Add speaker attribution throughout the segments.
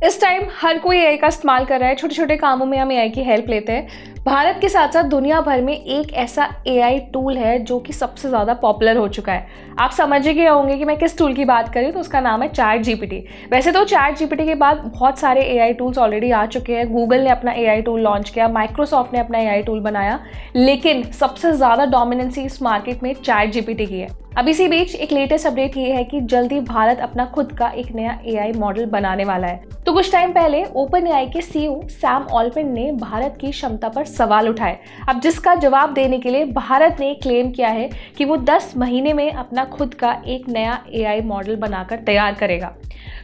Speaker 1: इस टाइम हर कोई एआई का इस्तेमाल कर रहा है। छोटे छोटे कामों में हम एआई की हेल्प लेते हैं। भारत के साथ साथ दुनिया भर में एक ऐसा एआई टूल है जो कि सबसे ज़्यादा पॉपुलर हो चुका है। आप समझ गए होंगे कि मैं किस टूल की बात करी, तो उसका नाम है चैट जीपीटी। वैसे तो चैट जीपीटी के बाद बहुत सारे एआई टूल्स ऑलरेडी आ चुके हैं। गूगल ने अपना एआई टूल लॉन्च किया, माइक्रोसॉफ्ट ने अपना एआई टूल बनाया, लेकिन सबसे ज़्यादा डोमिनेंसी इस मार्केट में चैट जीपीटी की है। अब इसी बीच एक लेटेस्ट अपडेट ये है कि जल्दी भारत अपना खुद का एक नया एआई मॉडल बनाने वाला है। तो कुछ टाइम पहले ओपन एआई के सीईओ सैम ऑल्टमैन ने भारत की क्षमता पर सवाल उठाए। अब जिसका जवाब देने के लिए भारत ने क्लेम किया है कि वो 10 महीने में अपना खुद का एक नया एआई मॉडल बनाकर तैयार करेगा।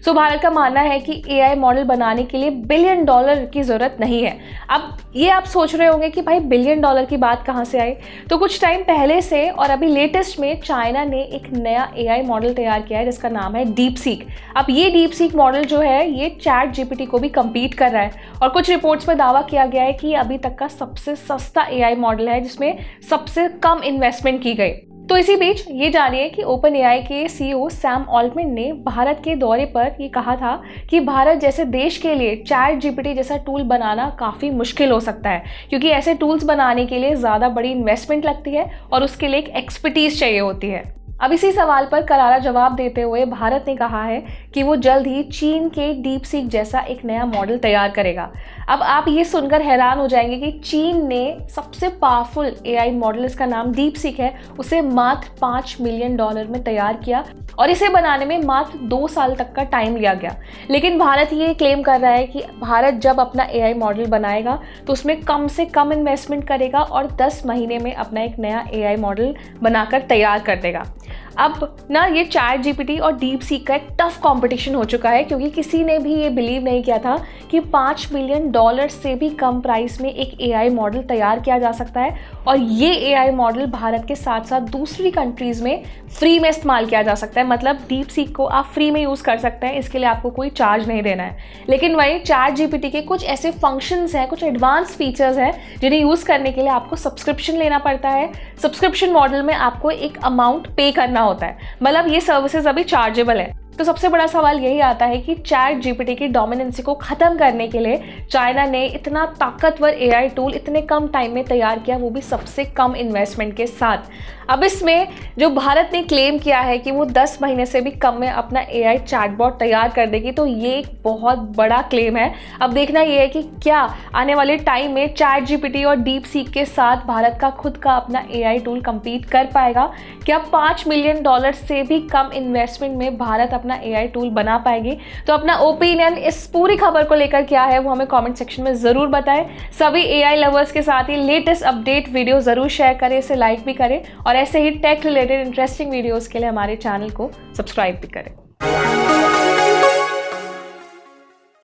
Speaker 1: सो भारत का मानना है कि एआई मॉडल बनाने के लिए $1 बिलियन की जरूरत नहीं है। अब ये आप सोच रहे होंगे कि भाई $1 बिलियन की बात कहाँ से आई। तो कुछ टाइम पहले से और अभी लेटेस्ट में चाइना ने एक नया एआई मॉडल तैयार किया है जिसका नाम है डीपसीक। अब ये डीपसीक मॉडल जो है ये चैट जीपीटी को भी कम्पीट कर रहा है और कुछ रिपोर्ट्स में दावा किया गया है कि अभी तक का सबसे सस्ता एआई मॉडल है जिसमें सबसे कम इन्वेस्टमेंट की गई। तो इसी बीच ये जानिए कि ओपन एआई के सीईओ सैम ऑल्टमैन ने भारत के दौरे पर ये कहा था कि भारत जैसे देश के लिए चैट जीपीटी जैसा टूल बनाना काफ़ी मुश्किल हो सकता है, क्योंकि ऐसे टूल्स बनाने के लिए ज़्यादा बड़ी इन्वेस्टमेंट लगती है और उसके लिए एक एक्सपर्टीज चाहिए होती है। अब इसी सवाल पर करारा जवाब देते हुए भारत ने कहा है कि वो जल्द ही चीन के डीपसीक जैसा एक नया मॉडल तैयार करेगा। अब आप ये सुनकर हैरान हो जाएंगे कि चीन ने सबसे पावरफुल एआई मॉडल, इसका नाम डीपसीक है, उसे मात्र $5 मिलियन में तैयार किया और इसे बनाने में मात्र 2 साल तक का टाइम लिया गया। लेकिन भारत ये क्लेम कर रहा है कि भारत जब अपना एआई मॉडल बनाएगा तो उसमें कम से कम इन्वेस्टमेंट करेगा और 10 महीने में अपना एक नया एआई मॉडल बनाकर तैयार कर देगा। अब ना ये चैट जीपीटी और डीपसीक का एक टफ कंपटीशन हो चुका है, क्योंकि किसी ने भी ये बिलीव नहीं किया था कि $5 मिलियन से भी कम प्राइस में एक एआई मॉडल तैयार किया जा सकता है और ये एआई मॉडल भारत के साथ साथ दूसरी कंट्रीज़ में फ्री में इस्तेमाल किया जा सकता है। मतलब डीपसीक को आप फ्री में यूज़ कर सकते हैं, इसके लिए आपको कोई चार्ज नहीं देना है। लेकिन वही चैट जीपीटी के कुछ ऐसे फंक्शंस हैं, कुछ एडवांस फीचर्स हैं जिन्हें यूज़ करने के लिए आपको सब्सक्रिप्शन लेना पड़ता है। सब्सक्रिप्शन मॉडल में आपको एक अमाउंट पे करना होता है, मतलब ये सर्विसेज अभी चार्जेबल है। तो सबसे बड़ा सवाल यही आता है कि चैट जीपीटी की डोमिनेंसी को ख़त्म करने के लिए चाइना ने इतना ताकतवर एआई टूल इतने कम टाइम में तैयार किया, वो भी सबसे कम इन्वेस्टमेंट के साथ। अब इसमें जो भारत ने क्लेम किया है कि वो 10 महीने से भी कम में अपना एआई चैटबॉट तैयार कर देगी, तो ये एक बहुत बड़ा क्लेम है। अब देखना ये है कि क्या आने वाले टाइम में चैट जीपीटी और डीपसीक के साथ भारत का खुद का अपना एआई टूल कम्पीट कर पाएगा। क्या $5 मिलियन से भी कम इन्वेस्टमेंट में भारत अपना एआई टूल बना पाएगी? तो अपना ओपिनियन इस पूरी खबर को लेकर क्या है वो हमें कमेंट सेक्शन में ज़रूर बताएं। सभी एआई लवर्स के साथ ही लेटेस्ट अपडेट वीडियो ज़रूर शेयर करें, इसे लाइक भी करें और ऐसे ही टेक रिलेटेड इंटरेस्टिंग वीडियोस के लिए हमारे चैनल को सब्सक्राइब भी करें।